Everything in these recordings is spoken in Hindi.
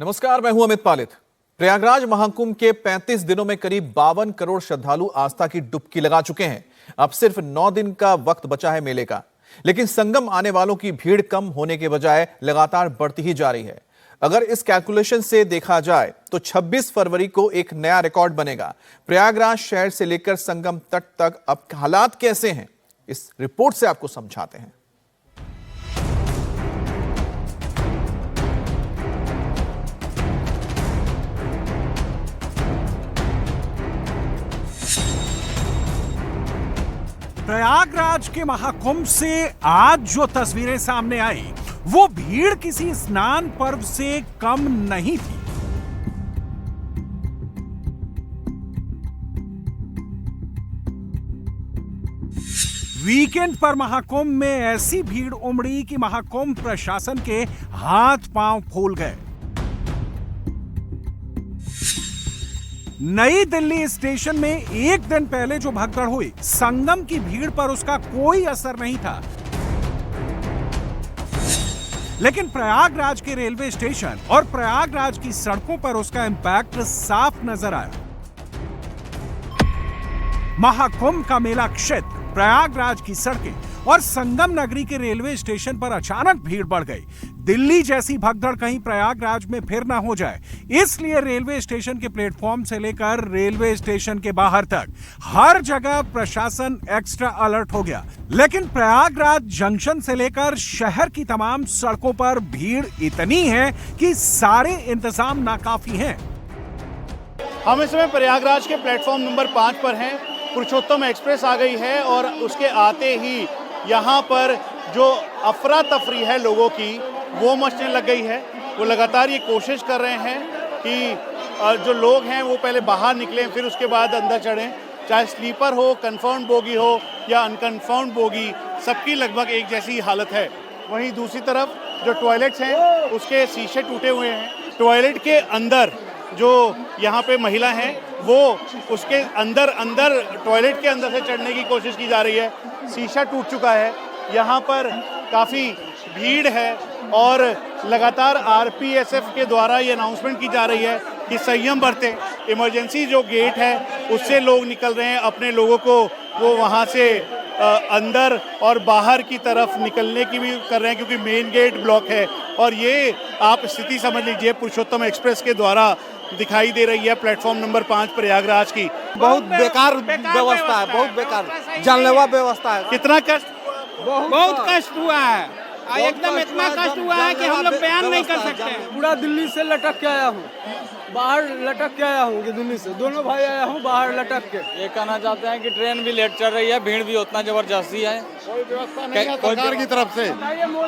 नमस्कार, मैं हूं अमित पालित। प्रयागराज महाकुंभ के 35 दिनों में करीब 52 करोड़ श्रद्धालु आस्था की डुबकी लगा चुके हैं। अब सिर्फ 9 दिन का वक्त बचा है मेले का, लेकिन संगम आने वालों की भीड़ कम होने के बजाय लगातार बढ़ती ही जा रही है। अगर इस कैलकुलेशन से देखा जाए तो 26 फरवरी को एक नया रिकॉर्ड बनेगा। प्रयागराज शहर से लेकर संगम तट तक अब हालात कैसे हैं, इस रिपोर्ट से आपको समझाते हैं। प्रयागराज के महाकुंभ से आज जो तस्वीरें सामने आई वो भीड़ किसी स्नान पर्व से कम नहीं थी। वीकेंड पर महाकुंभ में ऐसी भीड़ उमड़ी कि महाकुंभ प्रशासन के हाथ पांव फूल गए। नई दिल्ली स्टेशन में एक दिन पहले जो भगदड़ हुई, संगम की भीड़ पर उसका कोई असर नहीं था, लेकिन प्रयागराज के रेलवे स्टेशन और प्रयागराज की सड़कों पर उसका इंपैक्ट साफ नजर आया। महाकुंभ का मेला क्षेत्र, प्रयागराज की सड़कें और संगम नगरी के रेलवे स्टेशन पर अचानक भीड़ बढ़ गई। दिल्ली जैसी भगदड़ कहीं प्रयागराज में फिर ना हो जाए, इसलिए रेलवे स्टेशन के प्लेटफॉर्म से लेकर रेलवे स्टेशन के बाहर तक हर जगह प्रशासन एक्स्ट्रा अलर्ट हो गया। लेकिन प्रयागराज जंक्शन से लेकर शहर की तमाम सड़कों पर भीड़ इतनी है कि सारे इंतजाम नाकाफी हैं। हम इस समय प्रयागराज के प्लेटफॉर्म नंबर 5 पर हैं। पुरुषोत्तम एक्सप्रेस आ गई है और उसके आते ही यहाँ पर जो अफरा तफरी है लोगों की वो मचने लग गई है। वो लगातार ये कोशिश कर रहे हैं कि जो लोग हैं वो पहले बाहर निकलें, फिर उसके बाद अंदर चढ़ें। चाहे स्लीपर हो, कन्फर्म्ड बोगी हो या अनकन्फर्म्ड बोगी, सबकी लगभग एक जैसी हालत है। वहीं दूसरी तरफ जो टॉयलेट्स हैं उसके शीशे टूटे हुए हैं। टॉयलेट के अंदर जो यहाँ पे महिला हैं वो उसके अंदर टॉयलेट के अंदर से चढ़ने की कोशिश की जा रही है। शीशा टूट चुका है। यहाँ पर काफ़ी भीड़ है और लगातार आरपीएसएफ के द्वारा ये अनाउंसमेंट की जा रही है कि संयम बरतें। इमरजेंसी जो गेट है उससे लोग निकल रहे हैं, अपने लोगों को वो वहाँ से अंदर और बाहर की तरफ निकलने की भी कर रहे हैं, क्योंकि मेन गेट ब्लॉक है। और ये आप स्थिति समझ लीजिए पुरुषोत्तम एक्सप्रेस के द्वारा दिखाई दे रही है प्लेटफॉर्म नंबर 5 प्रयागराज की। बहुत बेकार व्यवस्था है, बहुत बेकार जानलेवा व्यवस्था है। कितना कष्ट, बहुत कष्ट हुआ है, एकदम इतना कष्ट हुआ है कि हम लोग बयान नहीं कर सकते। पूरा दिल्ली से लटक के आया हूँ, बाहर लटक के आया हूँ कि दिल्ली से दोनों भाई आया हूँ बाहर लटक के। ये कहना चाहते हैं कि ट्रेन भी लेट चल रही है, भीड़ भी उतना जबरदस्ती है। कोई व्यवस्था नहीं है सरकार की तरफ से।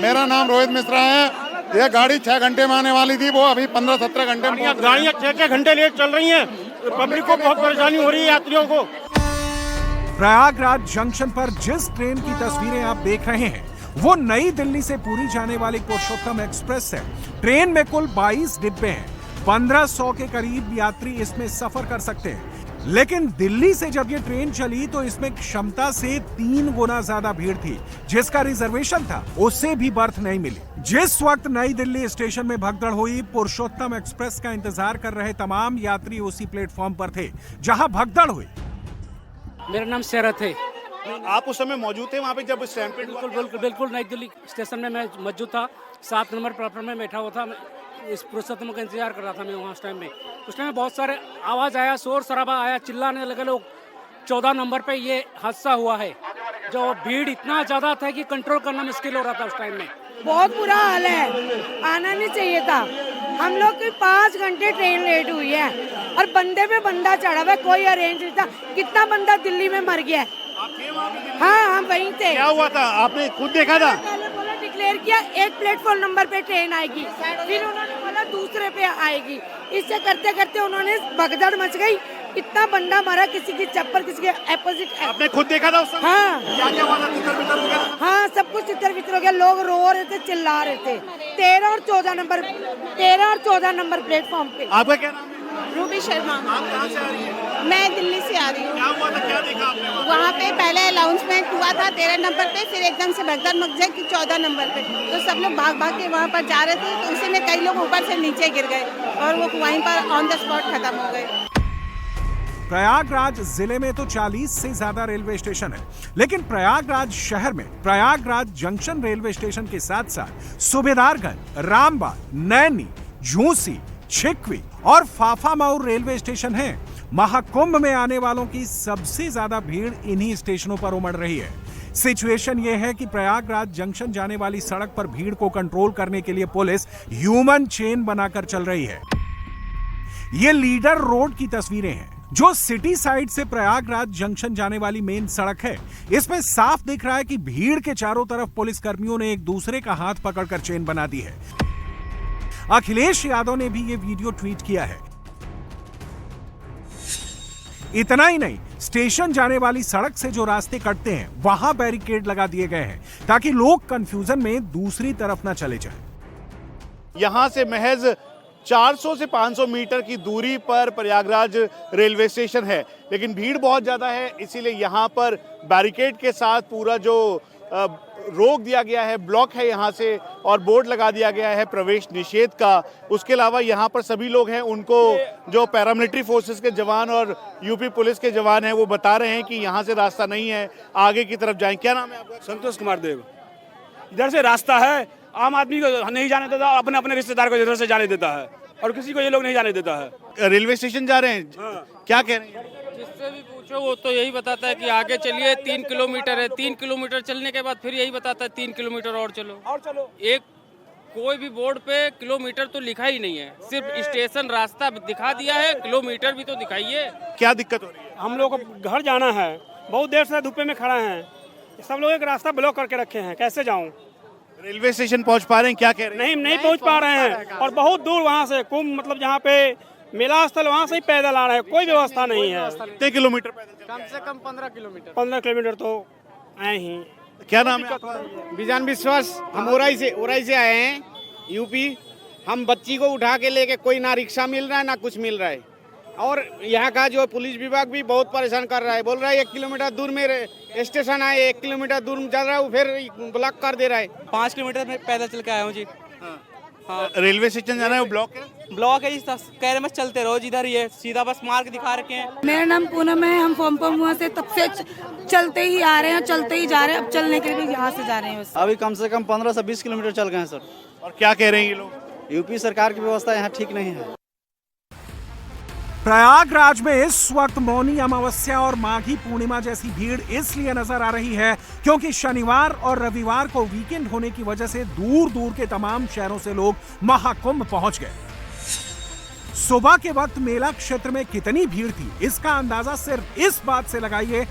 मेरा नाम रोहित मिश्रा है। यह गाड़ी 6 घंटे में आने वाली थी, वो अभी 15-17 घंटे में। गाड़ियाँ 6 घंटे लेट चल रही हैं। पब्लिक को बहुत परेशानी हो रही है, यात्रियों को। प्रयागराज जंक्शन पर जिस ट्रेन की तस्वीरें आप देख रहे हैं वो नई दिल्ली से पुरी जाने वाली पुरुषोत्तम एक्सप्रेस है। ट्रेन में कुल 22 डिब्बे हैं। 1500 के करीब यात्री इसमें सफर कर सकते हैं, लेकिन दिल्ली से जब ये ट्रेन चली तो इसमें क्षमता से 3 गुना ज्यादा भीड़ थी। जिसका रिजर्वेशन था उससे भी बर्थ नहीं मिली। जिस वक्त नई दिल्ली स्टेशन में भगदड़ हुई, पुरुषोत्तम एक्सप्रेस का इंतजार कर रहे तमाम यात्री उसी प्लेटफॉर्म पर थे जहां भगदड़ हुई। मेरा नाम शरत है। आप उस समय मौजूद थे वहाँ पे जब स्टैम्पेड? बिल्कुल नई दिल्ली स्टेशन में मैं मौजूद था। 7 नंबर प्लेटफॉर्म में बैठा हुआ था। इस पुरुषोत्तम का इंतजार कर रहा था मैं वहाँ उस टाइम में। उस टाइम में बहुत सारे आवाज़ आया, शोर शराबा आया, चिल्लाने लगे लोग। 14 नंबर पे ये हादसा हुआ है। जो भीड़ इतना ज़्यादा था कि कंट्रोल करना मुश्किल हो रहा था उस टाइम में। बहुत बुरा हाल है, आना नहीं चाहिए था। हम लोग की 5 घंटे ट्रेन लेट हुई है और बंदे पे बंदा चढ़ा हुआ है, कोई अरेंज नहीं था। कितना बंदा दिल्ली में मर गया है। हाँ, हम वहीं थे। क्या हुआ था, आपने खुद देखा था? पहले बोला डिक्लेयर किया एक प्लेटफॉर्म नंबर पे ट्रेन आएगी, फिर उन्होंने बोला दूसरे पे आएगी। इससे करते करते उन्होंने भगदड़ मच गई। इतना बंदा मरा, किसी की चप्पल, किसी के अपोजिट। आपने खुद देखा था उस समय? हाँ। क्या हुआ था? तितर-बितर हो गया? हाँ, सब कुछ तितर-बितर हो गया। लोग रो रहे थे, चिल्ला रहे थे। 13 और 14 नंबर प्लेटफॉर्म पे। आपका क्या नाम है? रूबी शर्मा। आप कहाँ से आ रही हैं? मैं दिल्ली से आ रही हूँ। क्या हुआ था, क्या देखा आपने? वहाँ पे पहले अनाउंसमेंट हुआ था 13 नंबर पे, फिर एकदम से भगदड़ मच गई कि 14 नंबर पे, तो सब लोग भाग भाग के वहाँ पर जा रहे थे, तो उसी में कई लोग ऊपर से नीचे गिर गए और वो वहीं पर ऑन द स्पॉट खत्म हो गए। प्रयागराज जिले में तो 40 से ज्यादा रेलवे स्टेशन है, लेकिन प्रयागराज शहर में प्रयागराज जंक्शन रेलवे स्टेशन के साथ साथ सूबेदारगंज, रामबाग, नैनी, झूसी, छिकवी और फाफामऊ रेलवे स्टेशन हैं। महाकुंभ में आने वालों की सबसे ज्यादा भीड़ इन्हीं स्टेशनों पर उमड़ रही है। सिचुएशन यह है कि प्रयागराज जंक्शन जाने वाली सड़क पर भीड़ को कंट्रोल करने के लिए पुलिस ह्यूमन चेन बनाकर चल रही है। ये लीडर रोड की तस्वीरें हैं, जो सिटी साइड से प्रयागराज जंक्शन जाने वाली मेन सड़क है। इसमें साफ दिख रहा है कि भीड़ के चारों तरफ पुलिस कर्मियों ने एक दूसरे का हाथ पकड़कर चेन बना दी है। अखिलेश यादव ने भी ये वीडियो ट्वीट किया है। इतना ही नहीं, स्टेशन जाने वाली सड़क से जो रास्ते कटते हैं वहां बैरिकेड लगा दिए गए हैं ताकि लोग कंफ्यूजन में दूसरी तरफ न चले जाएं। यहाँ से महज 400 से 500 मीटर की दूरी पर प्रयागराज रेलवे स्टेशन है, लेकिन भीड़ बहुत ज़्यादा है, इसीलिए यहाँ पर बैरिकेड के साथ पूरा जो रोक दिया गया है, ब्लॉक है यहाँ से, और बोर्ड लगा दिया गया है प्रवेश निषेध का। उसके अलावा यहाँ पर सभी लोग हैं, उनको जो पैरामिलिट्री फोर्सेस के जवान और यूपी पुलिस के जवान हैं वो बता रहे हैं कि यहाँ से रास्ता नहीं है, आगे की तरफ जाएं। क्या नाम है आपका? संतोष कुमार देव। इधर से रास्ता है, आम आदमी को नहीं जाने देता, अपने अपने रिश्तेदार को इधर से जाने देता है और किसी को ये लोग नहीं जाने देता है। रेलवे स्टेशन जा रहे हैं? हाँ। क्या कह रहे हैं? जिससे भी पूछो वो तो यही बताता है कि आगे चलिए 3 किलोमीटर है, 3 किलोमीटर चलने के बाद फिर यही बताता है 3 किलोमीटर और चलो। एक कोई भी बोर्ड पे किलोमीटर तो लिखा ही नहीं है, सिर्फ स्टेशन रास्ता दिखा दिया है, किलोमीटर भी तो दिखाइए। क्या दिक्कत हो रही है? हम लोग को घर जाना है, बहुत देर से धूपे में खड़ा हैं, सब लोग एक रास्ता ब्लॉक करके रखे हैं, कैसे जाऊं? रेलवे स्टेशन पहुंच पा रहे हैं? क्या कह रहे हैं? नहीं पहुंच पा रहे हैं, और बहुत दूर वहाँ से कुंभ मतलब जहाँ पे मेला स्थल, वहाँ से ही पैदल आ रहे हैं, कोई व्यवस्था नहीं है। कितने किलोमीटर पैदल? कम से कम 15 किलोमीटर। 15 किलोमीटर तो आए ही। क्या नाम है? बिजान विश्वास। हम ओराई से आए हैं, यूपी। हम बच्ची को उठा के लेके, कोई ना रिक्शा मिल रहा है ना कुछ मिल रहा है, और यहाँ का जो पुलिस विभाग भी बहुत परेशान कर रहा है। बोल रहा है 1 किलोमीटर दूर में स्टेशन है, 1 किलोमीटर दूर में चल रहा है, फिर ब्लॉक कर दे रहा है। 5 किलोमीटर में पैदल चल के आया हूँ जी। हाँ। रेलवे स्टेशन जाना है, वो ब्लॉक है? ब्लॉक है जी, कह रहे मत चलते रहो, जिधर ही है सीधा बस मार्ग दिखा रखे हैं। मेरा नाम पूनम है, हम फॉर्म से तब से चलते ही आ रहे हैं, चलते ही जा रहे हैं, अब चलने के लिए यहाँ से जा रहे हैं बस। अभी कम से कम 15 से 20 किलोमीटर चल गए हैं सर। और क्या कह रहे हैं ये लोग? यूपी सरकार की व्यवस्था यहाँ ठीक नहीं है। प्रयागराज में इस वक्त मौनी अमावस्या और माघी पूर्णिमा जैसी भीड़ इसलिए नजर आ रही है क्योंकि शनिवार और रविवार को वीकेंड होने की वजह से दूर दूर के तमाम शहरों से लोग महाकुंभ पहुंच गए। सुबह के वक्त मेला क्षेत्र में कितनी भीड़ थी, इसका अंदाजा सिर्फ इस बात से लगाइए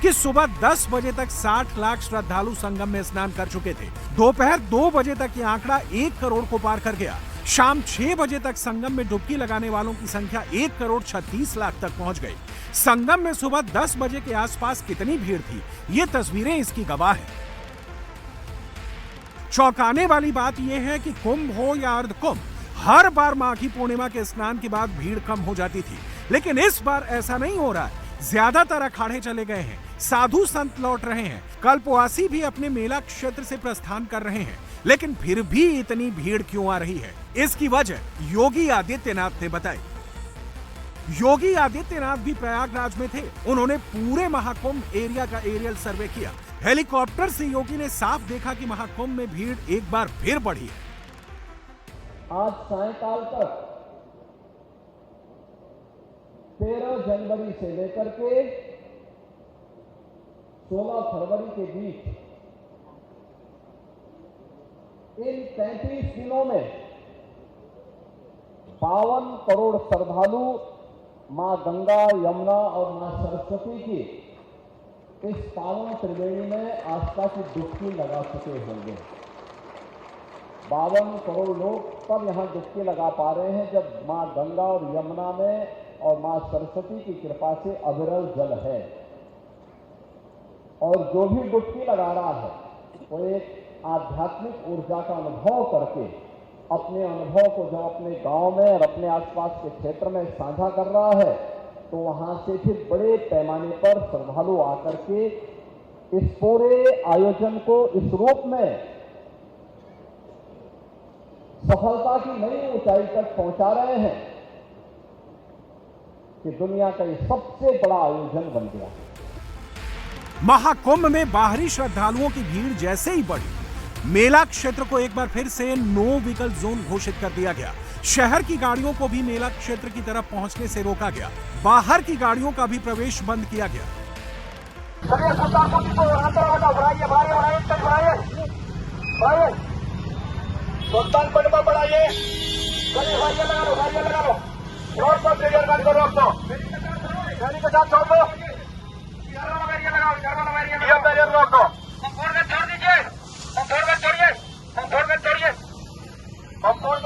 कि सुबह 10 बजे तक 60 लाख श्रद्धालु संगम में स्नान कर चुके थे। दोपहर 2 बजे तक ये आंकड़ा 1 करोड़ को पार कर गया। शाम 6 बजे तक संगम में डुबकी लगाने वालों की संख्या 1 करोड़ 36 लाख तक पहुंच गई। संगम में सुबह 10 बजे के आसपास कितनी भीड़ थी, ये तस्वीरें इसकी गवाह हैं। चौंकाने वाली बात यह है कि कुंभ हो या अर्धकुंभ, हर बार माघी पूर्णिमा के स्नान के बाद भीड़ कम हो जाती थी, लेकिन इस बार ऐसा नहीं हो रहा है। ज्यादातर अखाड़े चले गए हैं, साधु संत लौट रहे हैं, कल्पवासी भी अपने मेला क्षेत्र से प्रस्थान कर रहे हैं, लेकिन फिर भी इतनी भीड़ क्यों आ रही है? इसकी वजह योगी आदित्यनाथ ने बताई। योगी आदित्यनाथ भी प्रयागराज में थे। उन्होंने पूरे महाकुंभ एरिया का एरियल सर्वे किया। हेलीकॉप्टर से योगी ने साफ देखा कि महाकुंभ में भीड़ एक बार फिर बढ़ी है। आज सायंकाल तक 13 जनवरी से लेकर के 16 फरवरी के बीच इन 33 दिनों में 52 करोड़ श्रद्धालु मां गंगा, यमुना और मां सरस्वती की इस पावन त्रिवेणी में आस्था की डुबकी लगा चुके होंगे। 52 करोड़ लोग तब यहाँ डुबकी लगा पा रहे हैं जब मां गंगा और यमुना में और मां सरस्वती की कृपा से अविरल जल है। और जो भी डुबकी लगा रहा है वो एक आध्यात्मिक ऊर्जा का अनुभव करके अपने अनुभव को जब अपने गांव में और अपने आसपास के क्षेत्र में साझा कर रहा है, तो वहां से फिर बड़े पैमाने पर श्रद्धालु आकर के इस पूरे आयोजन को इस रूप में सफलता की नई ऊंचाई तक पहुंचा रहे हैं कि दुनिया का ये सबसे बड़ा आयोजन बन गया। महाकुंभ में बाहरी श्रद्धालुओं की भीड़ जैसे ही बढ़ी, मेला क्षेत्र को एक बार फिर से नो व्हीकल जोन घोषित कर दिया गया। शहर की गाड़ियों को भी मेला क्षेत्र की तरफ पहुंचने से रोका गया। बाहर की गाड़ियों का भी प्रवेश बंद किया गया।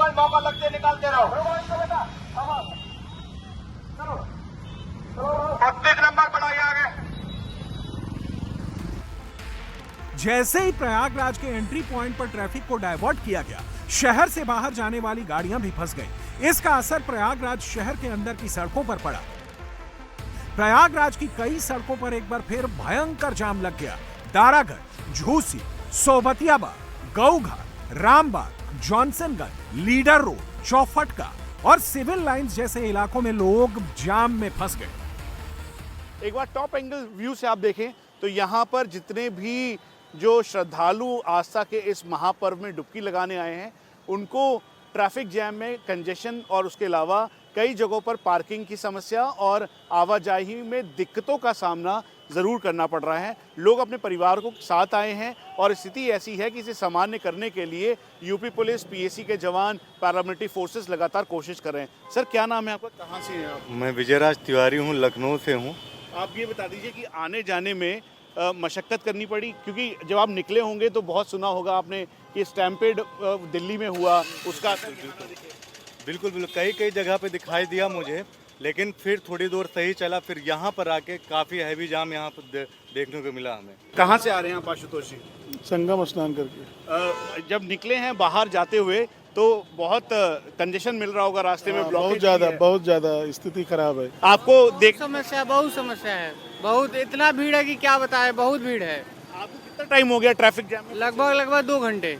मौका लगते निकालते रहो। 32 नंबर बढ़ाइए आगे। जैसे ही प्रयागराज के एंट्री पॉइंट पर ट्रैफिक को डायवर्ट किया गया, शहर से बाहर जाने वाली गाड़ियां भी फंस गईं। इसका असर प्रयागराज शहर के अंदर की सड़कों पर पड़ा। प्रयागराज की कई सड़कों पर एक बार फिर भयंकर जाम लग गया। दारागढ़, झूसी, सोबतियाबाग, गऊघाट, रामबाग, जॉनसनगंज, लीडर रोड, चौफटका और सिविल लाइंस जैसे इलाकों में लोग जाम में फंस गए। एक बार टॉप एंगल व्यू से आप देखें तो यहाँ पर जितने भी जो श्रद्धालु आस्था के इस महापर्व में डुबकी लगाने आए हैं, उनको ट्रैफिक जैम में कंजेशन और उसके अलावा कई जगहों पर पार्किंग की समस्या और आवाजाही में दिक्कतों का सामना ज़रूर करना पड़ रहा है। लोग अपने परिवार को साथ आए हैं और स्थिति ऐसी है कि इसे सामान्य करने के लिए यूपी पुलिस, पीएसी के जवान, पैरामिलिट्री फोर्सेस लगातार कोशिश कर रहे हैं। सर, क्या नाम है आपका, कहाँ से हैं आप? मैं विजयराज तिवारी हूँ, लखनऊ से हूँ। आप ये बता दीजिए कि आने जाने में मशक्क़त करनी पड़ी, क्योंकि जब आप निकले होंगे तो बहुत सुना होगा आपने कि स्टैम्पेड दिल्ली में हुआ, उसका बिल्कुल कई जगह पे दिखाई दिया मुझे, लेकिन फिर थोड़ी दूर सही चला, फिर यहाँ पर आके काफ़ी हैवी जाम यहाँ पर देखने को मिला हमें। कहाँ से आ रहे हैं आप आशुतोष जी? संगम स्नान करके। जब निकले हैं बाहर जाते हुए तो बहुत कंजेशन मिल रहा होगा रास्ते में, बहुत ज़्यादा स्थिति खराब है। आपको बहुत समस्या है, बहुत इतना भीड़ है कि क्या बताएं, बहुत भीड़ है। आपको कितना टाइम हो गया ट्रैफिक जैम में? लगभग 2 घंटे।